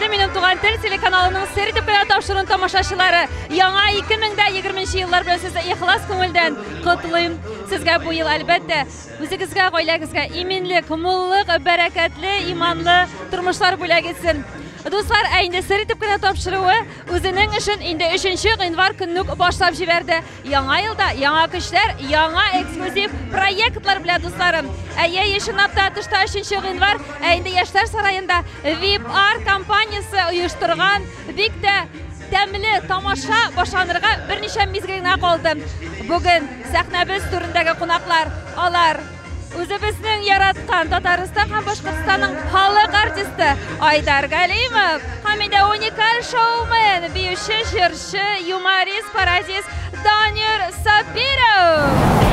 Хөрмәтле минем туган тел телеканалының сәри төпкенә тапшыруын тамашачылары, яңа 2020 еллар белән сезне ихлас күңелдән котлыйм. Сезгә бу ел әлбәттә үзегезгә, гаиләгезгә иминлек, муллык, бәрәкәтле, иманлы тормышлар бүләк итсен. Дуслар, инде сәри төпкенә тапшыруы үзенең эшен инде 3 гыйнвар көннек башлап җибәрде. Яңа елда яңа көчләр, яңа эксклюзив проектлар белән дусларым. Ешнапта тышта 3 гыйнвар инде Яшьләр сараенда VIP-R компаниясе оештырган бик тә тәмле тамаша башланырга берничә мизгел генә калды. Бүген сәхнәбез түрендәге кунаклар алар үзебезнең яраткан Татарстан һәм Башкортстанның халык артисты Айдар Галимов һәм инде уникаль шоумен, биюче, җырчы, юморист, пародист Данир Сабиров.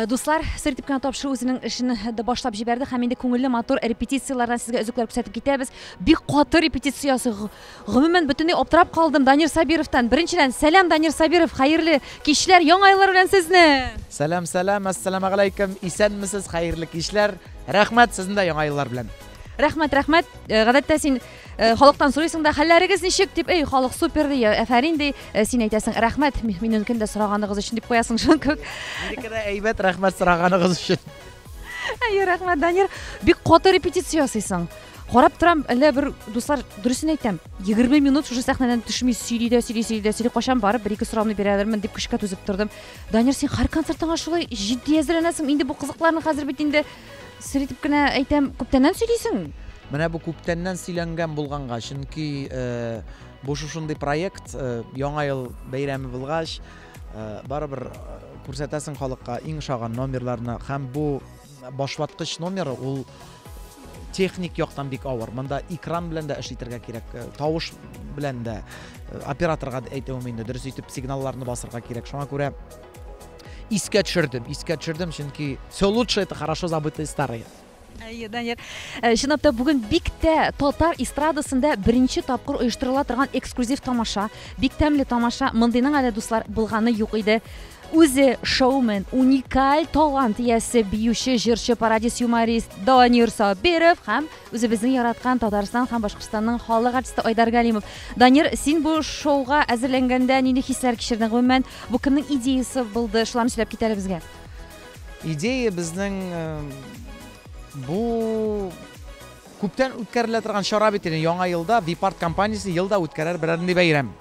Дуслар, сәри төпкенә тапшыру үзенең эшен башлап җибәрде һәм инде күңелле матур репетициялардан сезгә өзекләр күрсәтеп китәбез. Бик каты репетициясы. Гомумән бөтенләй аптырап калдым Данир Сабировтан. Беренчедән, сәлам Данир Сабиров, хәерле кичләр, яңа еллар белән сезне. Сәлам, ассаламу алейкум. Исәнмесез, хәерле кичләр. Рәхмәт сезне дә яңа еллар белән. Рәхмәт. Гадәттә син халыктан сорыйсың да, хәлләрегез ничек дип, халык супер ди, афәрин ди, син әйтәсең, рәхмәт, минекен дә сораганыгыз өчен дип куясың шул күк. Минеке дә әйбәт, рәхмәт сораганыгыз өчен. Рәхмәт, Данир. Бик каты репетиция ясыйсың. Карап торам, әллә бер дуслар, дөресен әйтәм, 20 минут шушы сәхнәдән төшми, сөйли, кашан барып, бер-ике сорамны бирәләрмен дип көчкә түзеп тордым. Данир, син һәр концертыңа шулай җитди әзерләнәсең. Инде бу кызыкларны хәзер бит инде сәри төпкенә әйтәм, күптәннән сөйлисең. Менә бу күптәннән сөйләнгән булганга, чөнки бу шушындый проект яңа ел бәйрәме булгач, барыбер күрсәтәсең халыкка иң шаган номерларны һәм бу башваткыч номер ул техник яктан бик авыр. Монда экран белән дә эш итәргә кирәк, тавыш белән дә операторга әйтәм инде дөрес итеп сигналларны басырга кирәк. Шуңа күрә искә төшердем, чөнки все лучше это хорошо забытые старые. Данир, чынлап бүген бик тә татар эстрадасында беренче тапкыр оештырыла торган эксклюзив тамаша, бик тәмле тамаша. Мондыйның әле дуслар булганы юк иде. Үзе шоумен, уникаль талант иясе, биюче, җырчы, пародист, юморист Данир Сабиров һәм үзебезнең яраткан Татарстан һәм Башкортстанның халык артисты Айдар Галимов. Данир, син бу шоуга әзерләнгәндә нинди хисләр кичердең? Гомумән, бу кемнең идеясе булды? Шуларны сөйләп китәле безгә. Идея безнең бу күптән үткәрелә торган чара бит инде. Яңа елда VIP-R компаниясе елда үткәрер берәр бәйрәм.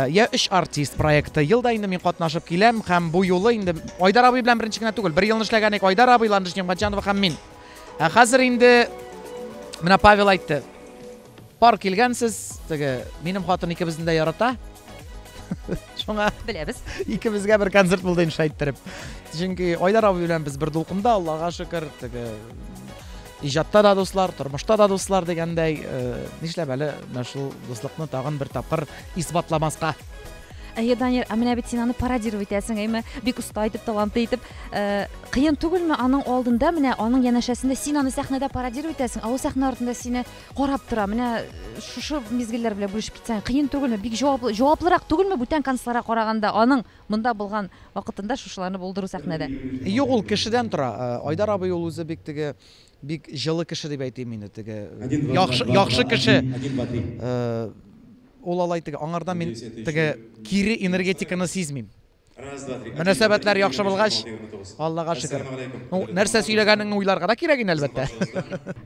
Я 3 артист проекты елда инде мин катнашып киләм һәм бу юлы инде Айдар абый белән беренче генә түгел, 1 елны эшләгән идек. Айдар абый, Ландыш Нимгатҗанов һәм мин. Хәзер инде менә Павел әйтте. Пар килгәнсез, теге минем хатын икебезне дә ярата. Шуңа беләбез. Икебезгә бер концерт булды инде әйттереп. Чөнки Айдар абый белән без бер дулкында, Аллага шөкер, теге иҗатта да дуслар, тормышта да дуслар дигәндәй, нишләп әле шул дуслыкны тагын бер тапкыр исбатламаска. Данир, менә бит син аны пародировать итәсең, бик уста итеп, талантлы итеп. Кыен түгелме аның алдында, менә аның янәшәсендә син аны сәхнәдә пародировать итәсең, ул сәхнә артында сине карап тора. Менә шушы мизгелләр белән бүлешеп китсәң, кыен түгелме? Бик җаваплырак түгелме бүтән концертларга караганда аның монда булган вакытында шушыларны булдыру сәхнәдә? Юк, ул кешедән тора. Айдар абый ул үзе бик җылы кеше дип әйтим инде, яхшы кеше. Ул алай аңардан мин кире энергетиканы сизмим. Мөнәсәбәтләр яхшы булгач, Аллага шөкер. Нәрсә сөйләгәнеңне уйларга да кирәк инде әлбәттә.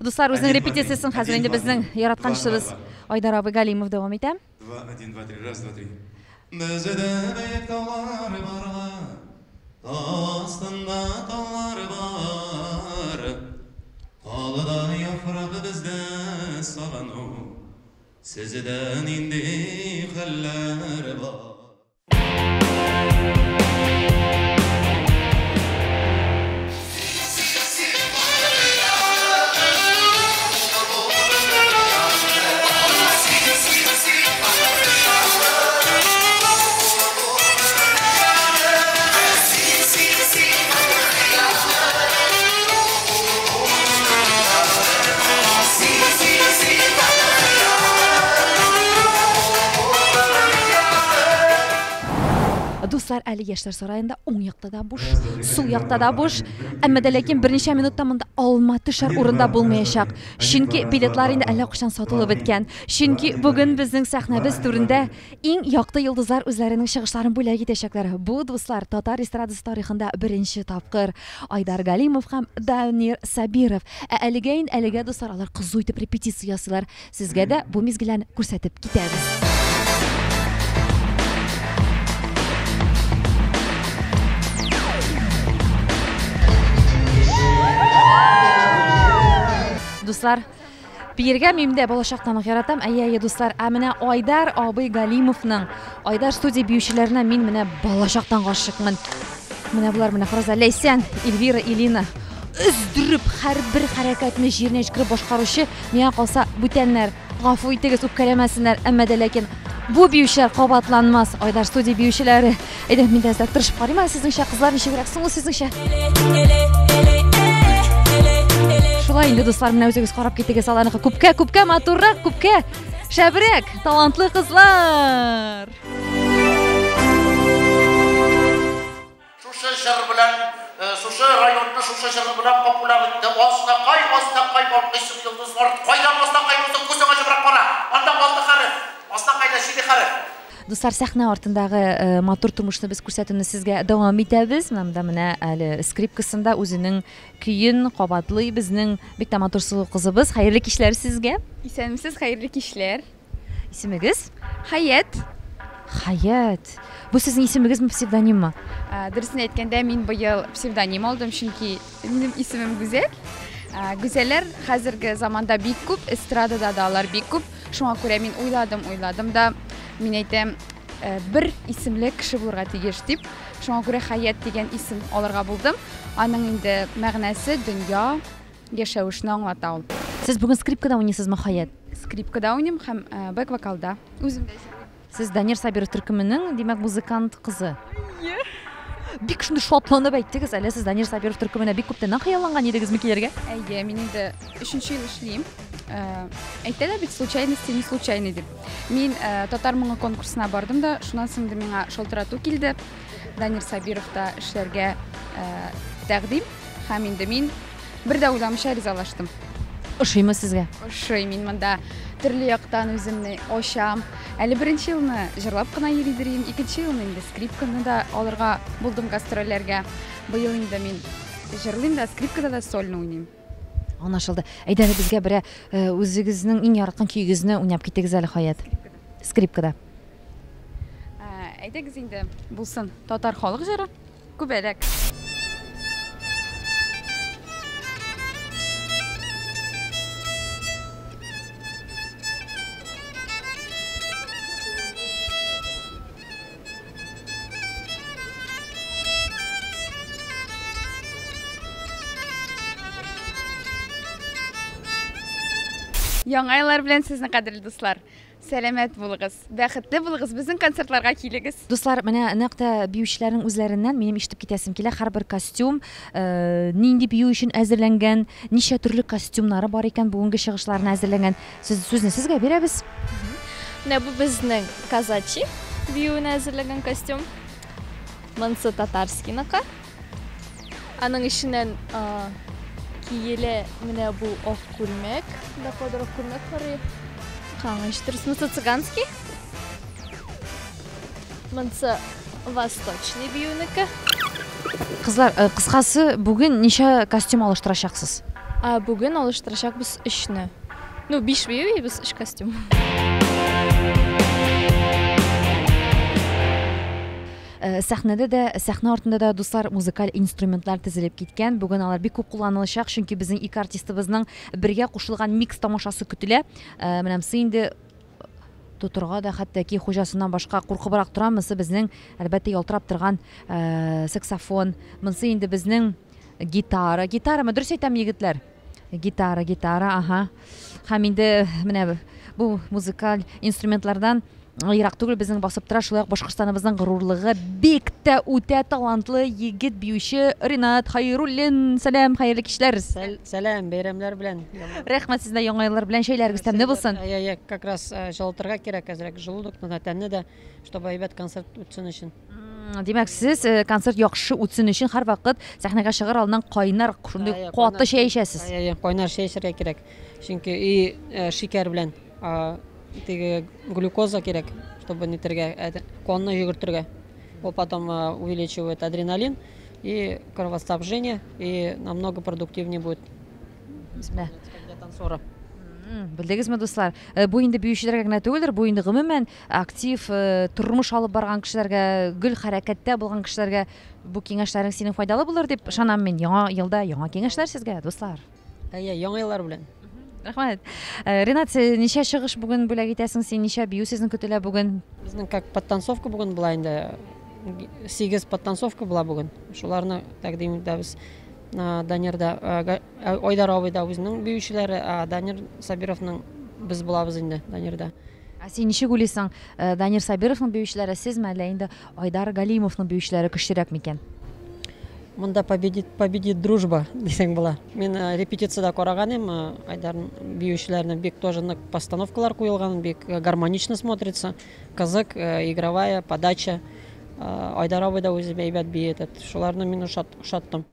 Дуслар, үзенең репетициясын хәзер инде безнең яратканчыбыз Айдар абый Галимов дәвам итә. 1 2 3 раз 2 3. Бездә бик талар бар, астында талар бар. Алда яфрак бездә сагану, Sizden indi haller var. Dostlar, Ali Yaşlar Sarayında 10 yakta da boş, sol yakta da boş. Ama da lakin bir neçə minutda mında Almatı şəhər orunda bulmayacaq. Çünki biletler indi allaqachon satılıb bitgan. Çünki bugün bizning sahnamiz turunda eng yoqti yulduzlar o'zlarining chiqishlarini bo'ylab ketishaklar. Bu dostlar Tatar estradasi tarixida birinchi topqir. Aydar Galimov ham Danir Sabirov. Aliga dostlar ular qiziq etib repetitsiyasilar. Sizga da bu mezgillarni ko'rsatib ketamiz. Dostlar, bir yerga menda bolashaqdan yaratam. Ayya dostlar, amina Aydar abi Galimovning Aydar studiya biyushilaridan men mana bolashaqdan g'oshiqman. Mana bular mana Faroza Laysan, Elvira Elina uzdirib har bir harakatni yerine chiqarib boshqaruvchi. Menga qolsa butanlar g'afu itigiz o'pkalamasinlar, amma da lekin bu biyushlar qobatlanmas. Aydar studiya biyushilari. Edi, men dastlab tirishib qarayman, sizning qizlar necharaksiniz sizning Şulay indi dostlar, mina o'zingiz qarab ketdingiz salaniga ko'pka motorroq, ko'pka shabrak, talantli qizlar. Şuşa şehri bilan, Şuşa rayonida Şuşa shahri bilan populyarlikda osnaqay bor ism yulduz bor. Qo'ydan osnaqay bo'lsa ko'zing ochibroq qara. Ondan oldi qari. Osnaqayda shidi qari. Dostlar, sahna ortidagi motor turmushni biz ko'rsatuvni sizga davom etamiz. Mana ali skripkasida o'zining kuyin qobatli bizning bitta motor qizimiz. Xayrli ishlar sizga. Esenmisiz, xayrli ishlar. Ismingiz? Hayat. Hayat. Bu sizning ismingizmi, psevdonimmi? Durustini aytganda men bu yil psevdonim oldim, chunki mening ismim Go'zal. Go'zallar hozirgi zamonda bek ko'p, estradada adalar bek ko'p. Shunga ko'ra men o'yladim-da men aytam bir ismli kishi bo'lishga tegish deb. Shunga ko'ra Hayat degan ism olirga bo'ldim. Aning endi ma'nosi dunyo, yashashni anglatadi. Siz bugun skripkada o'ynaysizmi, Hayat? Skripkada o'ynayman ham back vokalda. O'zimda. Siz Danir Sabirov turkumining, demak, muzikant qizi. Bek shunday shodlanib aytdingiz, ala siz Danir Sabirov turkumina bek ko'pdan xayollangan edingizmi kelarga? Ayga, men endi 3-yil ishlayman. Aytadilar, bit случайности не случайный deb. Men Tatar Manga konkursuna bordim-da, shundan so'ng menga sholtiratuv keldi. Danir Sabirovda ishlarga taqdim. Ham endi men birda o'ylamay rizalashdim. O'shaymi sizga? O'shay, men menda turli yoqdan o'zimni osham. Ali birinchi yilni jurlab qana yuridirim, ikkinchi yilni endi skripkani da olirga bo'ldim gastrollarga. Bu yil endi men jurlimda skripkada da solni o'ynayman. Anlaşıldı. Aydan bizga bir o'zingizning eng yoqqan kuyingizni o'ynab ketdingiz ali Hayat. Skripkada. Aydagiz endi bo'lsin Tatar xalq jiri. Ko'balak. Yangi yillar bilan sizni qadrli do'stlar. Salomat bo'ling'iz, baxtli bo'ling'iz, bizning konsertlarga keling'iz. Do'stlar, mana naqta biyushlarning o'zlaridan mening eshitib ketasim kelar. Har bir kostyum nindi biyu uchun azirlangan, necha turli kostyumlari bor ekan, bugungi chiqishlarni azirlangan. So'zni sizga beramiz. Ne bu bizning казачи biyuni azirlagan kostyum. Bunisi tatarskinaqa. Aning ishidan kiyili mana bu oq ko'lmak, da qodroq ko'lmak bor. Qancha цыганский. Bunisi восточный biyuniki. Qizlar, qisqasi bugun necha kostyum olishtirashaksiz? Bugun olishtirashakmiz 3ni. Ну, 5 biyu, biz 3 kostyum. Sahnada da, sahna ortida da do'stlar muzikal instrumentlar tizilib ketgan. Bugun ular bek ko'p qo'llanilishaq, chunki bizning ilk artistimizning birga qo'shilgan mix tomoshasi kutiladi. Menimcha endi Тутырга да хәтта ки хуҗасыннан башка куркыбрак торамысы безнең әлбәттә ялтырап торган саксофон, монсы инде безнең гитара, дөрес әйтәм егетләр? Гитара, ага. Һәм инде менә бу музыкаль инструментлардан ерак түгел безнең басып тора шулай ук Башкортстаныбызның горурлыгы бик тә үтә талантлы егет биюче Ринат Хайруллин. Сәлам, хәерле кичләр. Сәлам, бәйрәмләр белән. Рәхмәт сезгә, яңа еллар белән шәйләрегез тәмле булсын. Как раз җылытырга кирәк әзрәк желудок, тәнне дә, чтобы әйбәт концерт үтсен өчен. Димәк, сез концерт яхшы үтсен өчен һәрвакыт сәхнәгә чыгар алдыннан кайнар, шундый куатлы чәй эчәсез. Кайнар чәй эчәргә кирәк. Чөнки шикәр белән теге глюкоза кирәк, чтобы нитергә, конны йөгертергә. Ол потом увеличивает адреналин и кровоснабжение, и намного продуктивнее будет. Бисмилlah. Для танцора. Белдегезме, дуслар? Бу инде биючеләргә генә түгелдер, бу инде гомумән актив тормыш алып барган кешеләргә, гөл хәрәкәттә булган кешеләргә бу киңәшләрең синең файдалы булыр дип ышанам мин. Яңа елда яңа киңәшләр сезгә, дуслар. Яңа еллар белән. Рәхмәт. Ринат, ничә чыгыш бүген бүләк итәсең син, ничә бию сезнең көтелә бүген? Безнең как подтанцовка бүген була инде. 8 подтанцовка була бүген. Шуларны тәкъдим итәбез. Данирда Айдар абый да үзенең биючеләре, Данир Сабировның без булабыз инде Данирда. Син ничек уйлыйсың, Данир Сабировның биючеләре сезме, әллә инде Айдар Галимовның биючеләре көчлерәк микән? Монда победит дружба дисәң була. Мин репетициядә караган идем, Айдарның биючеләренә бик тоже постановкалар куелган, бик гармонично смотрится, кызык, игровая подача. Айдар абый да үзе әйбәт бии итә. Шуларны мин ошаттым.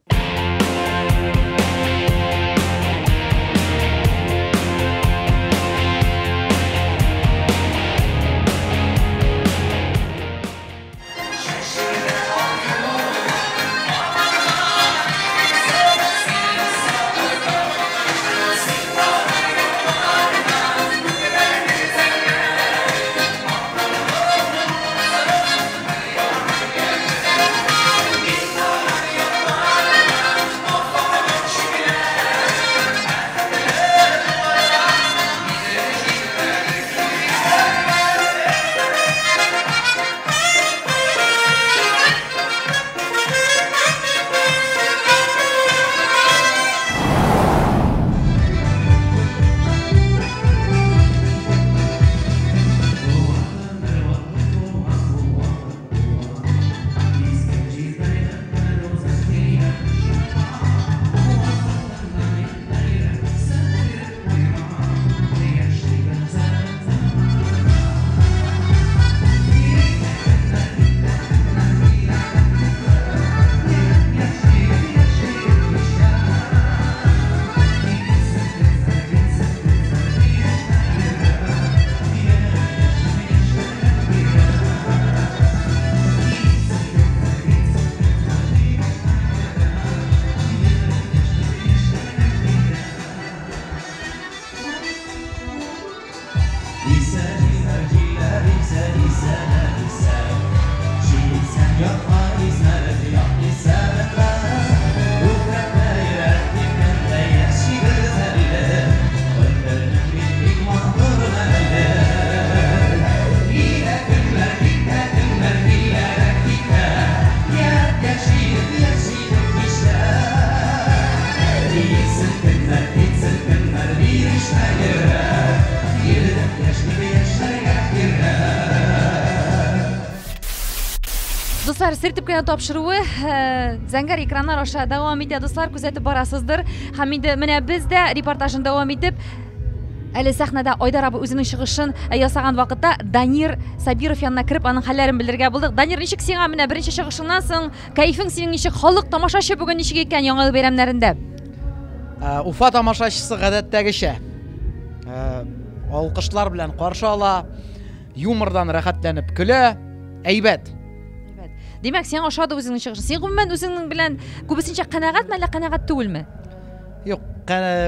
Дуслар, сертип кенә тапшыруы зәңгәр экраннар аша дәвам итә, дуслар, күзәтеп барасыздыр. Һәм инде менә без дә репортажын дәвам итеп, әле сәхнәдә Айдар абый үзенең чыгышын ясаган вакытта Данир Сабиров янына кирип, аның хәлләрен белергә булдык. Данир, ничек сиңа менә беренче чыгышыңнан соң кайфың синең ничек, халык тамашачы бүген ничек икән яңа ел бәйрәмнәрендә? Уфа тамашачысы гадәттәгечә алкышлар белән каршы ала, юмордан рәхәтләнеп көлә, әйбәт. Димәк, син ашады үзеңнең чыгышын. Син гомумән үзеңнең белән күбесенчә канәгатьме, әллә канәгать түгелме? Юк,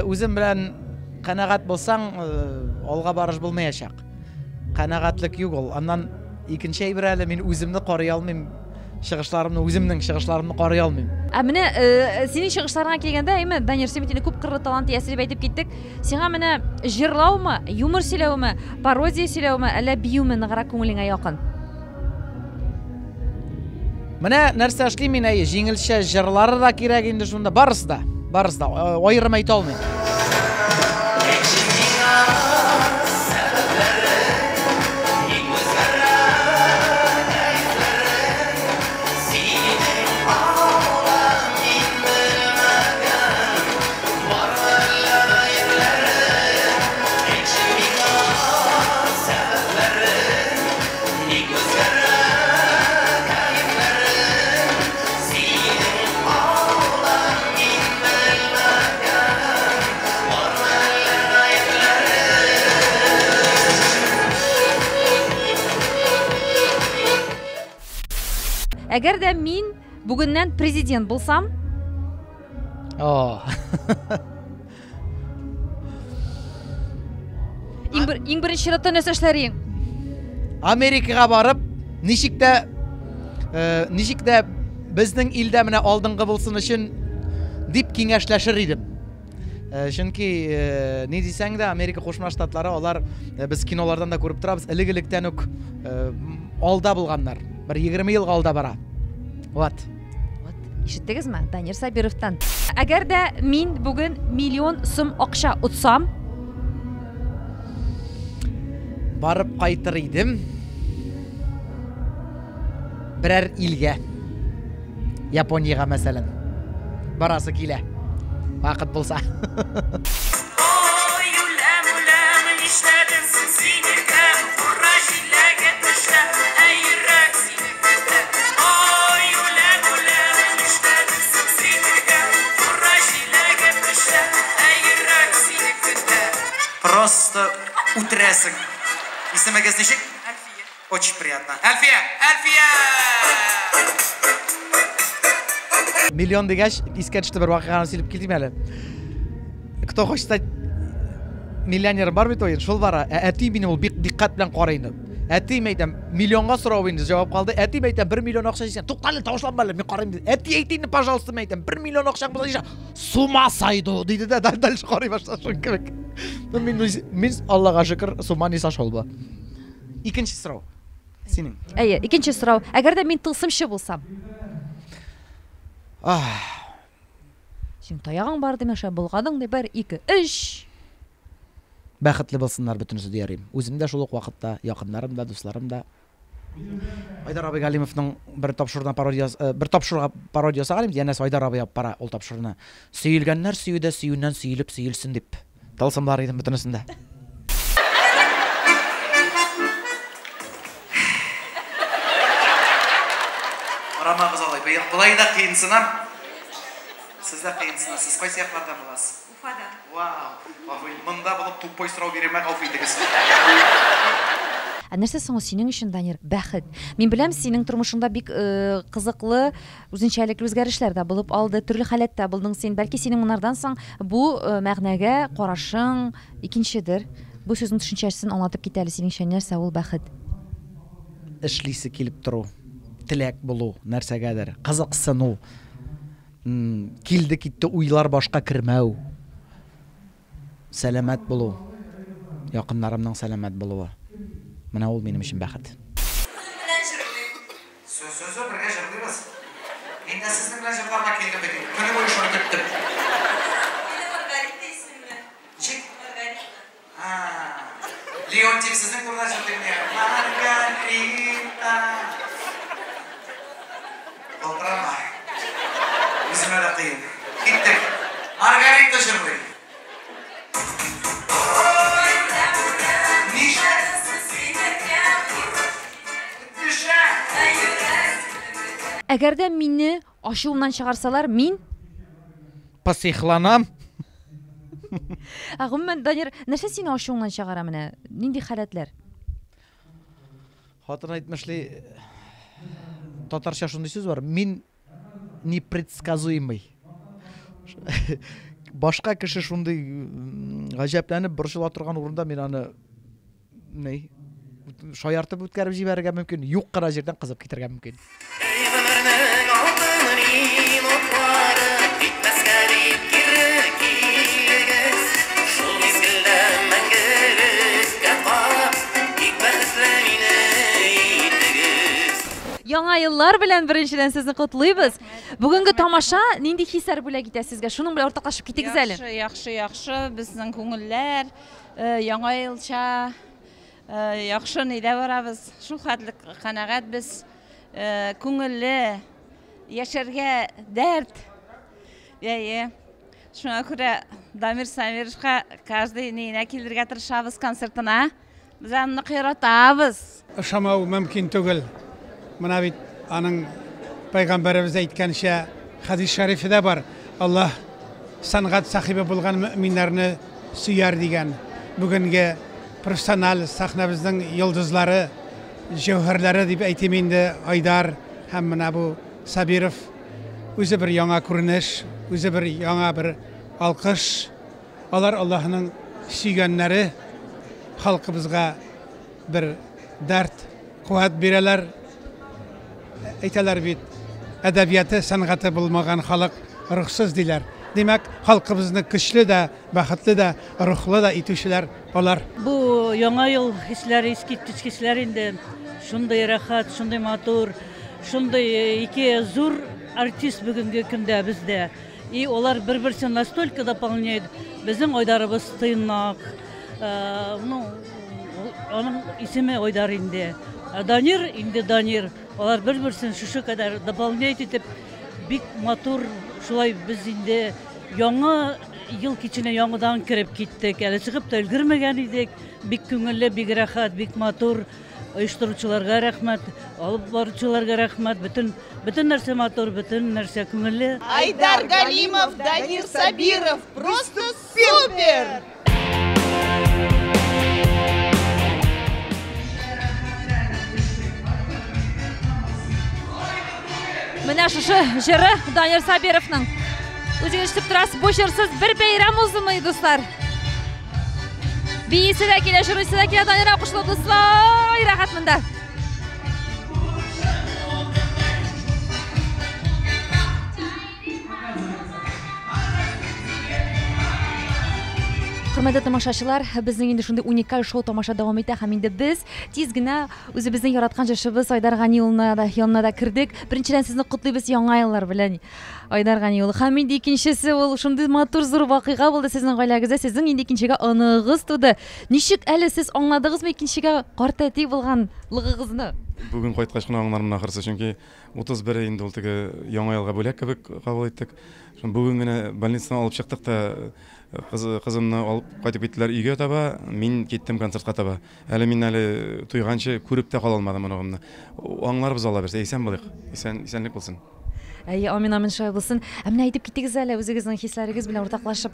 үзем белән канәгать булсаң, алга барыш булмаячак. Канәгатлык юк ул. Аннан икенче әйбер әле, мин үземне карый алмыйм. чыгышларымны, үземнең чыгышларымны карый алмыйм. Менә синең чыгышларыңа килгәндә, Данир, син бит күп кырлы талант иясе дип әйтеп киттек. Сиңа менә җырлаумы, юмор сөйләүме, пародия сөйләүме, әллә биюме ныграк күңелеңә якын? Менә нәрсә эшлим мин әйе, җиңелчә җырлары да кирәк инде шунда, барысы да, аерым әйтә алмыйм. Әгәр дә мин бүгеннән президент булсам, иң беренче чиратта нәрсә эшләрин? Америкага барып, ничек тә безнең илдә менә алдынгы булсын өчен дип киңәшләшер идем. Чөнки ни дисәң дә, Америка Кушма Штатлары, алар без кинолардан да күреп торабыз, элек-электән үк алда булганнар. Bir 20 yıl alda bara. Вот. Ишеттегезме? Данир Сабировтан. Әгәр дә мин бүген миллион сум акча утсам, барып кайтыр идем. Берәр илгә. Япониягә мәсәлән. Барасы килә. Вакыт булса. Просто утрясок. Исемегез ничек? Альфия. Очень приятно. Альфия! Миллион дигәч, искә төште бер вакыйганы сөйләп килдем әле. Кто хочет стать миллионер бар бит ойын, шул бара. Әти мине ул бик диккать белән карый инде. Әти әйтәм, миллионга сорау инде җавап калды. Әти әйтәм, 1 миллион акча дисәң, туктале, ташланма әле, мин карыйм диде. Әти әйтин, пожалуйста, әйтәм, 1 миллион акчаң булса дисәң, сума сайду диде дә дальше карый башлады шул кебек. Мин Аллага шөкер, сума ниса шул бу. Икенче сорау. Синең. Әйе, икенче сорау. Әгәр дә мин тылсымчы булсам, син таягың бар димәшә, булгадың ди 1 2 3. Бәхетле булсыннар бөтенесе диярим. Үзем дә шул ук вакытта, якыннарым да, дусларым да. Айдар абый Галимовның бер тапшырына пародия ясаган иде, янәсе Айдар абый пара ул тапшырына. Сөйлгәннәр сөюдә сөюннән сөйлеп сөелсен дип. Талсымлар идем бөтенесендә. Рамагыз алай, булай да кыйынсынам. Сез дә кыйынсынасыз. Сез кайсы яклардан буласыз? Уфадан. Вау. Монда булып тупой сорау бирмәк гафу итегез. Нәрсә соң синең өчен, Данир, бәхет? Мин беләм, синең тормышыңда бик кызыклы, үзенчәлекле үзгәрешләр дә булып алды, төрле халәттә булдың син. Бәлки синең монардан соң бу мәгънәгә карашың икенчедер. Бу сүзнең төшенчәсен аңлатып китә әле синеңчә нәрсә ул бәхет? Эшлисе килеп тору, теләк булу, нәрсәгәдер, кызыксыну. Килде китте уйлар башка кирмәү. Сәламәт булу. Якыннарымның сәламәт булуы. Менә ул минем өчен бәхет. Сөз бергә җырлыйбыз. Инде сезнең белән җырларга килдем бит. Көне буе шуны көттем. Маргарита исеме. Чик. Маргарита. Леонтий сезнең турында җырлыйм. Маргарита. Калтырама. Үземә дә кыйын. Киттек. Маргарита җырлый. Әгәр дә мине ачуымнан чыгарсалар, мин психланам. Гомумән, Данир, нәрсә сине ачуыңнан чыгара менә? Нинди халәтләр? Хатын әйтмешли, татарча шундый сүз бар. Мин непредсказуемый. Башка кеше шундый гаҗәпләнеп борчыла торган урында мин аны шаяртып үткәреп җибәрергә мөмкин, юк кына җирдән кызып китәргә мөмкин. яңа еллар белән беренчедән сезне котлыйбыз. Бүгенге тамаша нинди хисләр бүләк итә сезгә? Шуның белән уртаклашып китегез әле. Яхшы, безнең күңелләр, яңа елча, яхшы нидә барабыз. Шул хәтлек канәгать без, күңелле, яшәргә дәрт. Шуңа күрә Дамир Самировка каждый нинә килергә тырышабыз концертына. Без аны яратабыз. Ышамау мөмкин түгел. Мына бит аның пайгамбарыбыз әйткәнчә хадис шәрифидә бар. Аллаһ сәнгать сахибы булган мөэминнәрне сөяр дигән. Бүгенге профессионал сахнабызның йолдызлары, җәүһәрләре дип әйтим инде Айдар һәм менә бу Сабиров үзе бер яңа күренеш, үзе бер яңа бер алкыш. Алар Аллаһның сөйгәннәре, халкыбызга бер дәрт, куәт бирәләр. Әйтәләр бит, әдәбияты, сәнгате булмаган халык рухсыз диләр. Демәк, халкыбызны көчле дә, бәхетле дә, рухлы да итүчеләр алар. Бу яңа ел хисләре, искиткеч хисләр инде. Шундый рәхәт, шундый матур, шундый ике зур артист бүгенге көндә бездә. И олар бер-берсен настолько дополняет. Безнең Айдарыбыз тыйнак. Аның исеме Айдар инде. Данир инде Данир. Алар бер-берсен шушы кадәр дополняет итеп, бик матур, шулай без инде яңа ел киченә яңадан кирип киттек. Әле чыгып та өлгермәгән идек. Бик күңелле, бик рәхәт, бик матур. Оештыручыларга рәхмәт, алып баручыларга рәхмәт. Бөтен нәрсә матур, бөтен нәрсә күңелле. Айдар Галимов, Дамир Сабиров, просто супер! Менә шушы җыры Дамир Сабировның. Үзегез ишетеп торасыз, бу җырсыз бер бәйрәм узмый, дуслар. Биисе дә килә, җырчысы да килә, Данирга кушылып, дуслар, рәхәт монда. Хөрмәтле тамашачылар, безнең инде шундый уникаль шоу тамаша дәвам итә һәм инде без тиз генә үзебезнең яраткан җырчыбыз Айдар Ганиуллына да янына да кердек. Беренчедән сезне котлыйбыз яңа еллар белән, Айдар Ганиулла. Һәм инде икенчесе ул шундый матур зур вакыйга булды сезнең гаиләгездә. Сезнең инде икенчегә аныгыз туды. Ничек әле сез аңладыгызмы икенчегә карт әти булганлыгыгызны? Бүген кайткач кына аңлармын ахырсы, чөнки 31 инде ул теге яңа елга бүләк кебек кабул иттек. Бүген генә больницадан алып чыктык та кызымны алып кайтып киттеләр өйгә таба, мин киттем концертка таба. Әле мин әле туйганчы күреп тә кала алмадым моны. Аңларыбыз Алла берсә, исән булыйк. Исәнлек булсын. Амин шулай булсын. Менә әйтеп китегез әле үзегезнең хисләрегез белән уртаклашып.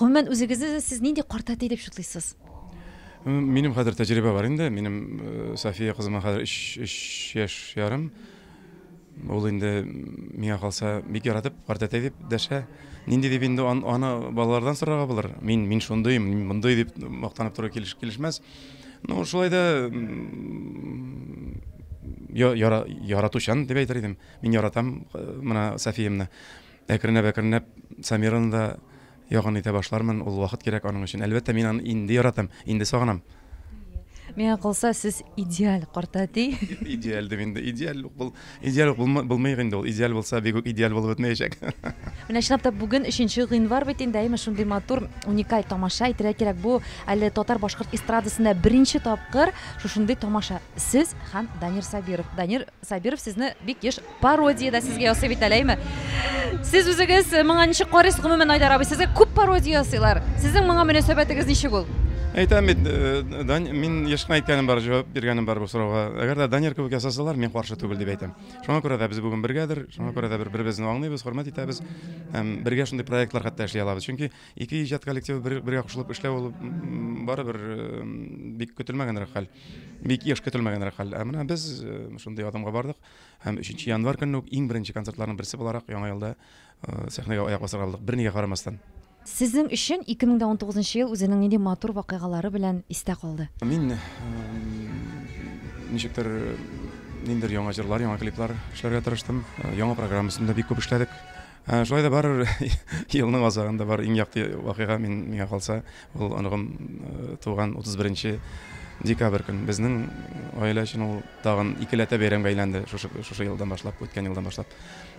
Гомумән үзегезне сез нинди карт әти дип шутлыйсыз? Минем хәзер тәҗрибә бар инде. Минем София кызыма хәзер 3 яшь ярым. Ул инде миңа калса бик яратып карт әти дип дәшә. Нинди дип инде аны балалардан сорарга булыр. Мин шундый, мин мондай дип мактанып туры килешмәс. Ну шулай да яратучан дип әйтер идем. Мин яратам моны Софиямны. Әкренләп Самираны да ягын итә башлармын. Ул вакыт кирәк аның өчен. Әлбәттә мин аны инде яратам, инде сагынам. Миңа калса сез идеаль карт әти. Идеаль дип инде, идеаль булмый инде ул. Идеаль булса бик идеаль булып бетмәячәк. Менә чынлап та бүген 3 гыйнвар бит инде, әйме шундый матур, уникаль тамаша әйтергә кирәк. Бу әле татар башкорт эстрадасында беренче тапкыр шушындый тамаша. Сез һәм Дамир Сабиров. Дамир Сабиров сезне бик еш пародияда сезгә ясый бит әле. Сез үзегез моңа ничек карыйсыз? Гомумән Айдар абый, сезгә күп пародия ясыйлар. Сезнең моңа мөнәсәбәтегез ничек ул? Әйтәм бит, мин яшькә әйткәнем бар, җавап биргәнем бар бу сорауга. Әгәр дә Данир кебек ясасалар, мин каршы түгел дип әйтәм. Шуңа күрә дә без бүген бергәдер, шуңа күрә дә бер-беребезне аңлыйбыз, хөрмәт итәбез. Һәм бергә шундый проектлар хәтта эшли алабыз. Чөнки ике иҗат коллективы бергә кушылып эшләү ул барыбер бик көтелмәгән хәл. Бик еш көтелмәгән хәл. Менә без шундый адымга бардык. Һәм 3 январь көнне иң беренче концертларның берсе буларак яңа елда сәхнәгә аяк басарга булдык. Бернигә карамастан. Сезнең өчен 2019 ел үзенең нинди матур вакыйгалары белән истә калды? Мин ничектер ниндер яңа җырлар, яңа клиплар эшләргә тырыштым. Яңа программасында бик күп эшләдек. Шулай да бар елның азагында бар иң якты вакыйга миңа калса, ул аныгым туган 31 декабрь көн безнең гаилә өчен ул тагын икеләтә бәйрәмгә әйләнде шушы елдан башлап, үткән елдан башлап.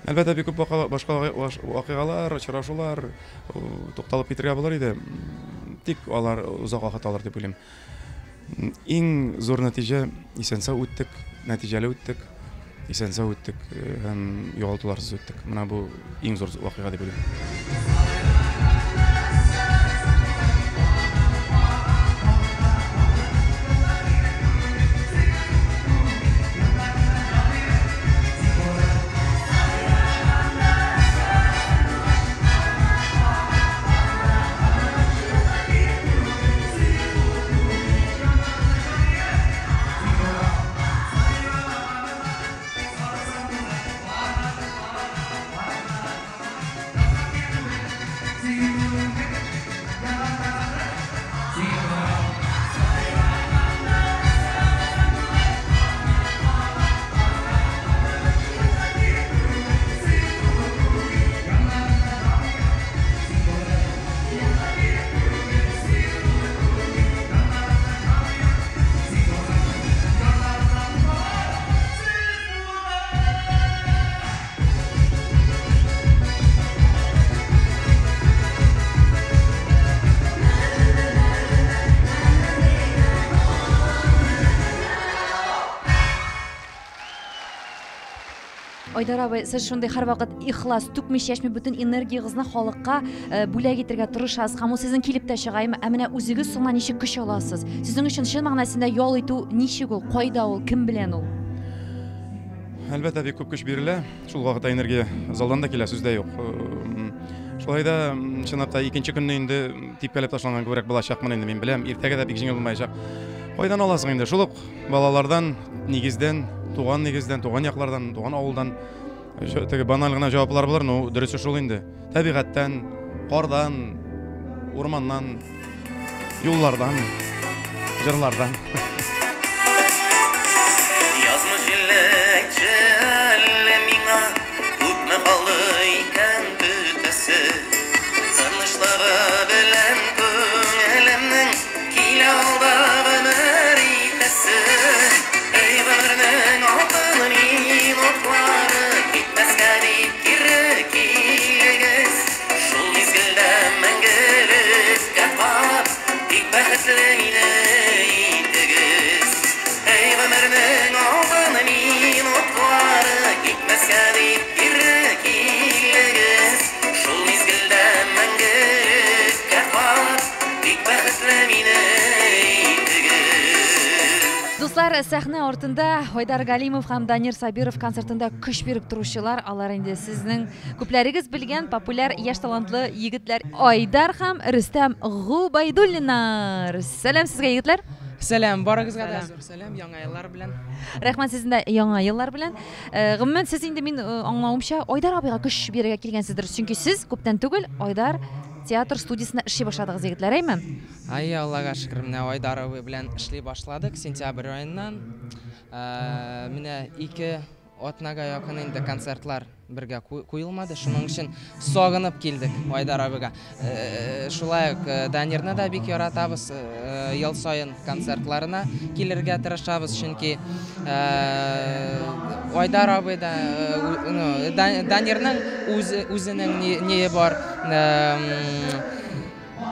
Әлбәттә, бик күп башка вакыйгалар, очрашулар тукталып китәргә булыр иде. Тик алар узак вакыт алыр дип уйлыйм. Иң зур нәтиҗә исән-сау үттек, нәтиҗәле үттек, исән-сау үттек һәм югалтуларсыз үттек. Менә бу иң зур вакыйга дип уйлыйм. Айдар абай, сіз шундай һәр вакыт ихлас, түкмеш яшьме бүтән энергиягызны халыкка бүләк итәргә тырышасыз. Һәм ул сезнең килеп тә чыгаймы, ә менә үзегез соңга ничек көч аласыз? Сезнең өчен чын мәгънәсендә ял итү ничек ул, кайда ул, кем белән ул? Әлбәттә, бик күп көч бирелә. Шул вакытта энергия залдан да килә, сүздә юк. Шулай да, чынлап та икенче көнне инде типкәләп ташланган күбрәк булачакмын инде, мин беләм. Иртәгә дә бик җиңел булмаячак. Кайдан аласың инде? Шул ук балалардан, нигездән, туган нигездән, туган яклардан, туган авылдан. Теге баналь гына җаваплар булыр, ну, дөресе шул инде. Табигатьтән, кардан, урманнан, юллардан, җырлардан. Дуслар, сәхнә артында Айдар Галимов һәм Данир Сабиров концертында көч биреп торучылар. Алар инде сезнең күпләрегез белгән популяр яшь талантлы егетләр Айдар һәм Рөстәм Губайдуллиннар. Сәлам сезгә, егетләр. Сәлам, барыгызга да зур сәлам, яңа еллар белән. Рәхмәт сезнең дә яңа еллар белән. Гомумән, сез инде мин аңлавымча Айдар абыйга көч бирергә килгәнсездер, чөнки сез күптән түгел Айдар театр студиясында эшли башладыгыз, егетләр, әйме? Ай, Аллага шөкер, менә Айдар абый белән эшли башладык сентябрь аеннан. Менә 2 атнага якын инде концертлар бергә куелмады. Шуның өчен сагынып килдек Айдар абыйга. Шулай ук Данирны да бик яратабыз. Ел сайын концертларына килергә тырышабыз, чөнки Айдар абый да Данирның үзенең не бар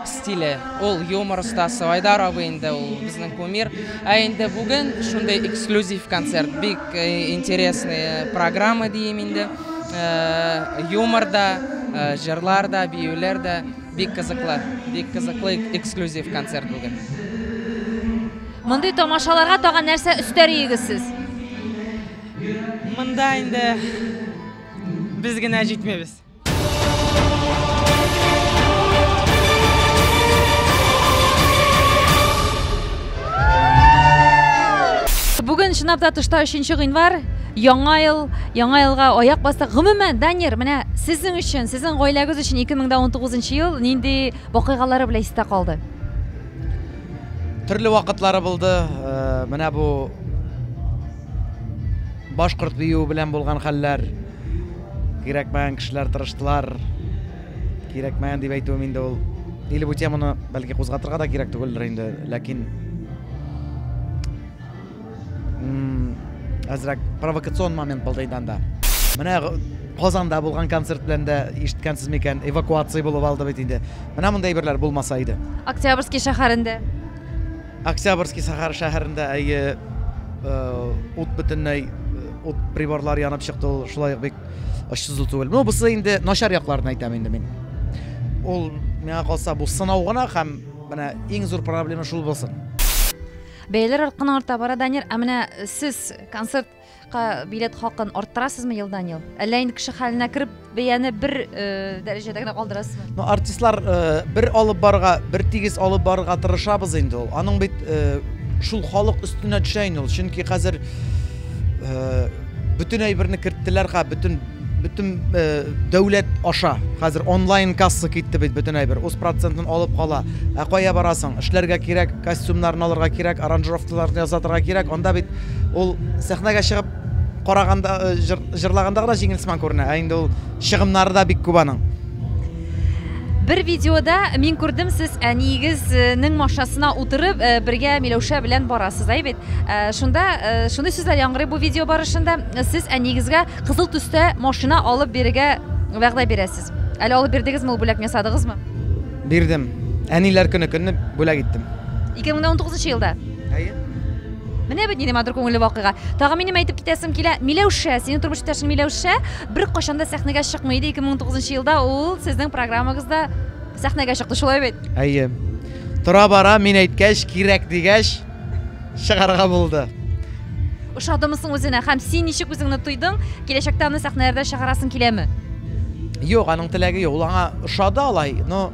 стиле, ул юмор остасы. Айдар абый инде ул безнең кумир. Ә инде бүген шундый эксклюзив концерт, бик интересный программа дiyeyim инде. Юмор да, җырлар да, биюләр да бик кызыклы эксклюзив концерт бүген. Мондый тамашаларга тагын нәрсә өстәрегез сез? Монда инде без генә җитмәбез. Бүген чынлап та тышта 3 гыйнвар, яңа елга аяк бастык. Гомумән, Данир, менә сезнең өчен, сезнең гаиләгез өчен 2019 ел нинди вакыйгалары белән истә калды? Төрле вакытлары булды. Менә бу башкорт бию белән булган хәлләр, кирәкмәгән кешеләр тырыштылар. Кирәкмәгән дип әйтүем инде ул. Или бу теманы бәлки кузгатырга да кирәк түгелдер инде, ләкин азыраак провокацион момент болду айданда. Мына Казанда болгон концерт белән дә ишеткәнсез микән, эвакуация булып алды бит инде. Менә мондай берләр булмаса иде. Октябрьский шәһәрендә. Октябрьский шәһәрендә әйе ут бөтенләй ут приборлар янып чыкты, ул шулай бик ачсыз түгел. Ну бусы инде начар якларын әйтәм инде мин. Ул миңа калса бу сынау гына һәм менә иң зур проблема шул булсын. Бәяләр арткан арта бара Данир, ә менә сез концертка билет хакын арттырасызмы елдан ел? Әллә инде кеше хәленә кереп бәяне бер дәрәҗәдә генә калдырасызмы? Ну артистлар бер алып барга, бер тигез алып барга тырышабыз инде ул. Аның бит шул халык өстенә төшә инде ул. Чөнки хәзер бөтен әйберне керттеләр һәм бөтен дәүләт аша. Хәзер онлайн касса китте бит бөтен әйбер. Үз процентын алып кала. Ә кая барасың? Эшләргә кирәк, костюмнарны алырга кирәк, аранжировкаларны ясатырга кирәк. Анда бит ул сәхнәгә чыгып караганда, җырлаганда гына җиңелсмән күренә. Ә инде ул чыгымнары да бик күп аның. Бер видеода мин күрдем, сез әнигезнең машинасына утырып бергә Миләүшә белән барасыз, бит. Шунда шундый сүзләр яңгырый бу видео барышында. Сез әнигезгә кызыл төстә машина алып бирергә вәгъдә бирәсез. Әле алып бирдегезме, ул бүләк ясадыгызмы? Бирдем. Әниләр көне бүләк иттем. 2019 елда. Менә бит нидә күңелле вакыйга. Тагын минем әйтеп китәсем килә. Миләүшә, синең тормыш иптәшең Миләүшә бер кашанда сәхнәгә чыкмый иде 2009 елда. Ул сезнең программагызда сәхнәгә чыкты, шулай бит? Әйе. Тора бара мин әйткәч, кирәк дигәч чыгарга булды. Ошадымысың үзенә һәм син ничек үзеңне тойдың? Киләчәктә аны сәхнәләрдә чыгарасың киләме? Юк, аның теләге юк. Ул аңа ошады алай. Но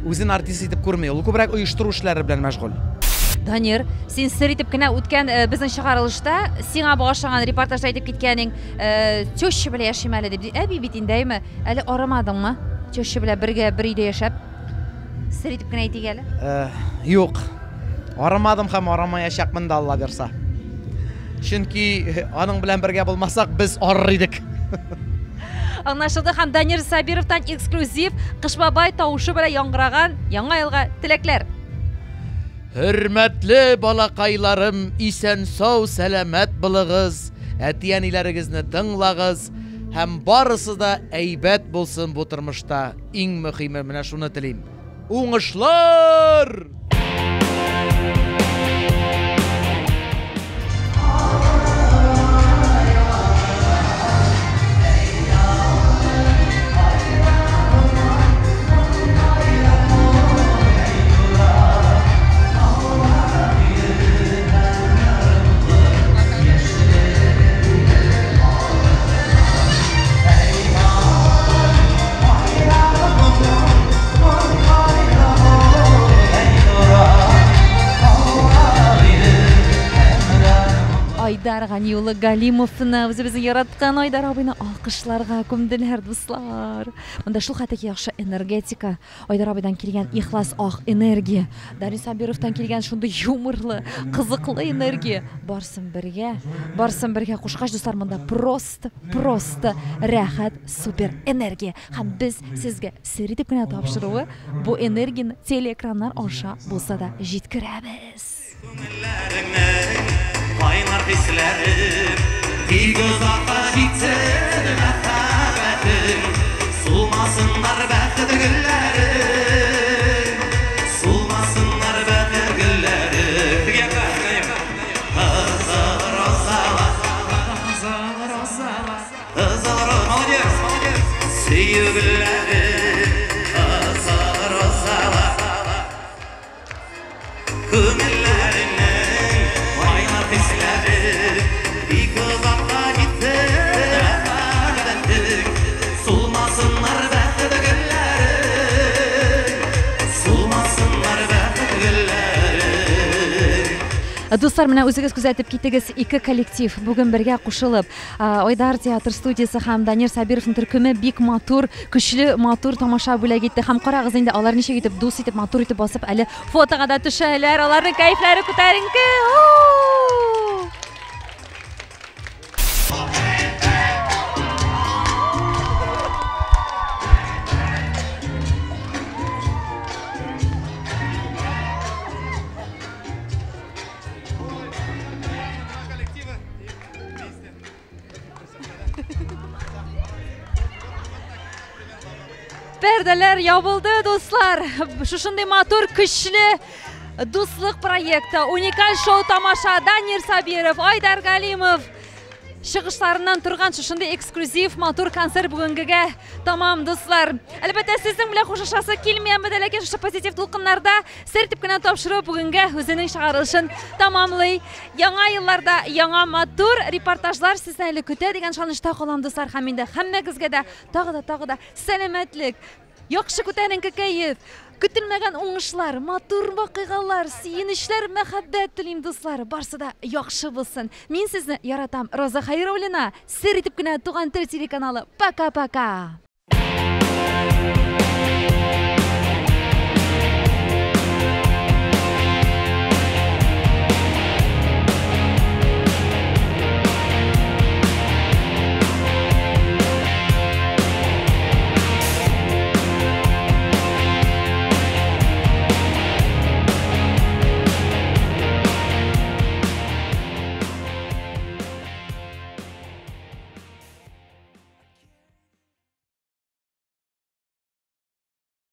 үзен артист итеп күрми. Ул күбрәк оештыру эшләре белән мәшгуль. Данир, син сер итеп кенә үткән безнең чыгарылышта сиңа багышланган репортажда әйтеп киткәнең теща белән яшим әле дип. Әби бит индәйме? Әле арамадыңмы? Теща белән бергә бер өйдә яшәп сер итеп кенә әйтик әле. Юк. Арамадым һәм арамаячакмын да, Алла берса. Чөнки аның белән бергә булмасак без арыр идек. Аңлашылды һәм Данир Сабировтан эксклюзив Кыш бабай тавышы белән яңгыраган яңа елга теләкләр. Hürmetli balakaylarım, isen sağ selamet bulığız. Әти-әниләрегезне тыңлагыз. Һәм барысы да әйбәт булсын бу тормышта. Иң мөһиме менә шуны телим. Уңышлар! Айдар Ганиулы Галимовны, үзебезнең яраткан Айдар абыйны алкышларга күмделәр, дуслар. Монда шул хәтта яхшы энергетика, Айдар абыйдан килгән ихлас ах энергия, Данир Сабировтан килгән шундый юморлы, кызыклы энергия. Барсын бергә кушкач, дуслар, монда просто рәхәт, супер энергия. Һәм без сезгә сер итеп кенә тапшыруы бу энергияны телеэкраннар аша булса да җиткерәбез. Kaynar hislerim, bir göz arka gitsin məhəbbətim. Sulmasınlar bəxtədə güllərim, sulmasınlar bəxtədə güllərim. Hızır ozalar, молодец, süyü güllərim, hızır ozalar. Kümillərinə Дуслар, менә үзегез күзәтеп китегез, ике коллектив бүген бергә кушылып, Айдар театр студиясы һәм Данир Сабировның төркеме бик матур, көчле матур тамаша бүләк итте. Һәм карагыз инде, алар ничек итеп дус итеп, матур итеп басып, әле фотога да төшәләр, аларның кайфлары күтәренке. Перделер ябылды, дуслар. Шушындай матур, күчле дуслык проекты. Уникаль шоу тамаша. Данир Сабиров, Айдар Галимов чыгышларынан турган шушындай эксклюзив матур концерт бүгенгегә тамам, дуслар. Әлбәттә, сезнең белән хушлашасы килмәгән бит, ләкин шушы позитив тулкыннарда сертип кенә тапшыру бүгенгә үзенең чыгарылышын тамамлый. Яңа елларда яңа матур репортажлар сезне әле көтә дигән шанышта калам, дуслар. Һәм инде һәммәгезгә дә тагы да сәламәтлек, яхшы күтәренке кәеф, көтелмәгән уңышлар, матур вакыйгалар, сөенечләр, мәхәббәт телим, дуслар. Барсы да яхшы булсын. Мин сезне яратам. Роза Хәйруллина, сер итеп кенә Туган тел телеканалы. Пока-пока.